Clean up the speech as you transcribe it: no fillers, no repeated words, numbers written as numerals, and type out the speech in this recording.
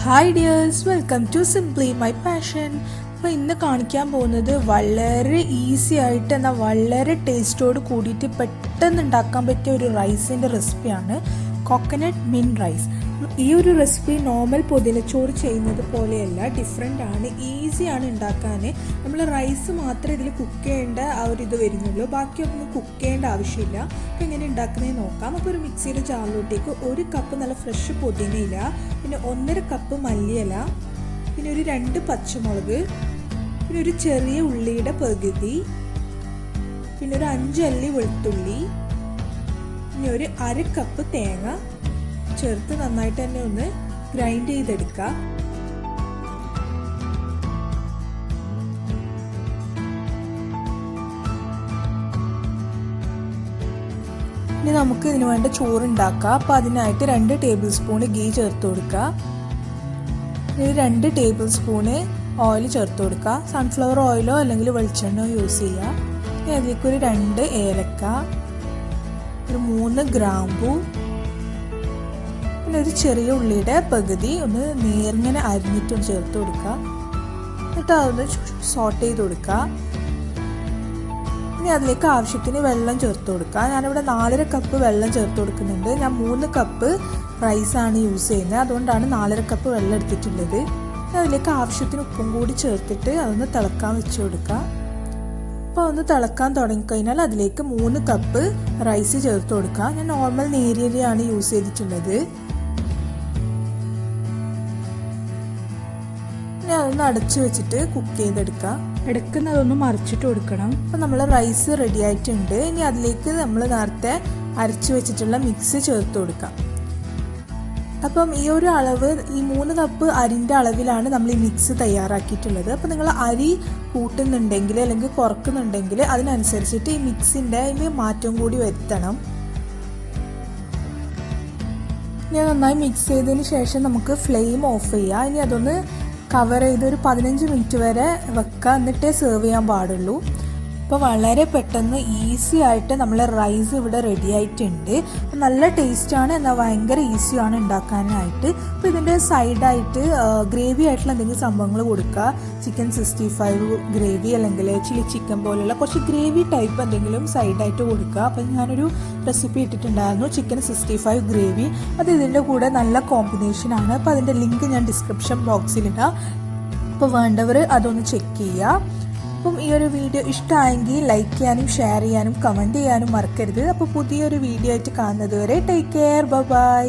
Hi dears, welcome to simply my passion. അപ്പോൾ ഇന്ന് കാണിക്കാൻ പോകുന്നത് വളരെ ഈസി ആയിട്ട് എന്നാൽ വളരെ ടേസ്റ്റോട് കൂടിയിട്ട് പെട്ടെന്ന് ഉണ്ടാക്കാൻ പറ്റിയ ഒരു റൈസിൻ്റെ റെസിപ്പിയാണ് കോക്കനട്ട് മിൻറ്റ് റൈസ്. ഈ ഒരു റെസിപ്പി നോർമൽ പുതിനച്ചോറ് ചെയ്യുന്നത് പോലെയല്ല, ഡിഫറെൻ്റ് ആണ്, ഈസിയാണ് ഉണ്ടാക്കാൻ. നമ്മൾ റൈസ് മാത്രമേ ഇതിൽ കുക്ക് ചെയ്യേണ്ട ആ ഒരു ഇത് വരുന്നുള്ളൂ, ബാക്കിയൊന്നും കുക്ക് ചെയ്യേണ്ട ആവശ്യമില്ല. അപ്പോൾ എങ്ങനെ ഉണ്ടാക്കുന്നതെന്ന് നോക്കാം. അപ്പോൾ ഒരു മിക്സിയുടെ ജാറിലോട്ടേക്ക് 1 കപ്പ് നല്ല ഫ്രഷ് പുതിനയില, പിന്നെ 1.5 കപ്പ് മല്ലിയില, പിന്നെ ഒരു 2 പച്ചമുളക്, പിന്നെ ഒരു ചെറിയ ഉള്ളിയുടെ പകുതി, പിന്നെ ഒരു 5 അല്ലി വെളുത്തുള്ളി, പിന്നെ ഒരു 1/2 കപ്പ് തേങ്ങ ചേർത്ത് നന്നായിട്ട് തന്നെ ഒന്ന് ഗ്രൈൻഡ് ചെയ്തെടുക്കുക. ഇനി നമുക്ക് ഇതിന് വേണ്ട ചോറ് ഉണ്ടാക്കാം. അപ്പോൾ അതിനായിട്ട് 2 ടേബിൾ സ്പൂൺ ഗീ ചേർത്ത് കൊടുക്കുക. ഒരു 2 ടേബിൾ സ്പൂണ് ഓയിൽ ചേർത്ത് കൊടുക്കുക. സൺഫ്ലവർ ഓയിലോ അല്ലെങ്കിൽ വെളിച്ചെണ്ണയോ യൂസ് ചെയ്യുക. ഇനി അതിലേക്ക് ഒരു 2 ഏലക്ക, ഒരു 3 ഗ്രാമ്പു, പിന്നെ ഒരു ചെറിയ ഉള്ളിയുടെ പകുതി ഒന്ന് നേരിങ്ങനെ അരിഞ്ഞിട്ടൊന്ന് ചേർത്ത് കൊടുക്കുക. എന്നിട്ട് അതൊന്ന് സോട്ട് ചെയ്ത് കൊടുക്കുക. ഇനി അതിലേക്ക് ആവശ്യത്തിന് വെള്ളം ചേർത്ത് കൊടുക്കുക. ഞാനിവിടെ 4.5 കപ്പ് വെള്ളം ചേർത്ത് കൊടുക്കുന്നുണ്ട്. ഞാൻ 3 കപ്പ് റൈസാണ് യൂസ് ചെയ്യുന്നത്, അതുകൊണ്ടാണ് 4.5 കപ്പ് വെള്ളം എടുത്തിട്ടുള്ളത്. അതിലേക്ക് ആവശ്യത്തിന് ഉപ്പും കൂടി ചേർത്തിട്ട് അതൊന്ന് തിളക്കാൻ വെച്ച് കൊടുക്കുക. അപ്പോൾ ഒന്ന് തിളക്കാൻ തുടങ്ങിക്കഴിഞ്ഞാൽ അതിലേക്ക് 3 കപ്പ് റൈസ് ചേർത്ത് കൊടുക്കുക. ഞാൻ നോർമൽ നേരിയരിയാണ് യൂസ് ചെയ്തിട്ടുള്ളത്. അതൊന്ന് അടച്ചു വെച്ചിട്ട് കുക്ക് ചെയ്തെടുക്കുക. എടുക്കുന്നതൊന്ന് മറിച്ചിട്ട് കൊടുക്കണം. അപ്പം നമ്മൾ റൈസ് റെഡി ആയിട്ടുണ്ട്. ഇനി അതിലേക്ക് നമ്മൾ നേരത്തെ അരച്ചു വെച്ചിട്ടുള്ള മിക്സ് ചേർത്ത് കൊടുക്കാം. അപ്പം ഈ ഒരു അളവ്, ഈ 3 കപ്പ് അരിൻ്റെ അളവിലാണ് നമ്മൾ ഈ മിക്സ് തയ്യാറാക്കിയിട്ടുള്ളത്. അപ്പം നിങ്ങൾ അരി കൂട്ടുന്നുണ്ടെങ്കിൽ അല്ലെങ്കിൽ കുറക്കുന്നുണ്ടെങ്കിൽ അതിനനുസരിച്ചിട്ട് ഈ മിക്സിൻ്റെ മാറ്റം കൂടി വരുത്തണം. ഇനി നന്നായി മിക്സ് ചെയ്തതിന് ശേഷം നമുക്ക് ഫ്ലെയിം ഓഫ് ചെയ്യാം. ഇനി അതൊന്ന് കവർ ചെയ്ത് ഒരു 15 മിനിറ്റ് വരെ വെക്കുക, എന്നിട്ടേ സെർവ് ചെയ്യാൻ പാടുള്ളൂ. അപ്പോൾ വളരെ പെട്ടെന്ന് ഈസി ആയിട്ട് നമ്മൾ റൈസ് ഇവിടെ റെഡി ആയിട്ടുണ്ട്. നല്ല ടേസ്റ്റാണ്, എന്നാൽ ഭയങ്കര ഈസിയാണ് ഉണ്ടാക്കാനായിട്ട്. അപ്പോൾ ഇതിൻ്റെ സൈഡായിട്ട് ഗ്രേവി ആയിട്ടുള്ള എന്തെങ്കിലും സംഭവങ്ങൾ കൊടുക്കുക. ചിക്കൻ 65 ഗ്രേവി അല്ലെങ്കിൽ ചില്ലി ചിക്കൻ പോലെയുള്ള കുറച്ച് ഗ്രേവി ടൈപ്പ് എന്തെങ്കിലും സൈഡായിട്ട് കൊടുക്കുക. അപ്പം ഞാനൊരു റെസിപ്പി ഇട്ടിട്ടുണ്ടായിരുന്നു, ചിക്കൻ 65 ഗ്രേവി. അത് ഇതിൻ്റെ കൂടെ നല്ല കോമ്പിനേഷനാണ്. അപ്പോൾ അതിൻ്റെ ലിങ്ക് ഞാൻ ഡിസ്ക്രിപ്ഷൻ ബോക്സിലിടാം. അപ്പോൾ വേണ്ടവർ അതൊന്ന് ചെക്ക് ചെയ്യുക. അപ്പം ഈ ഒരു വീഡിയോ ഇഷ്ടമായെങ്കിൽ ലൈക്ക് ചെയ്യാനും ഷെയർ ചെയ്യാനും കമൻറ്റ് ചെയ്യാനും മറക്കരുത്. അപ്പോൾ പുതിയൊരു വീഡിയോ ആയിട്ട് കാണുന്നത് വരെ ടേക്ക് കെയർ, ബൈ.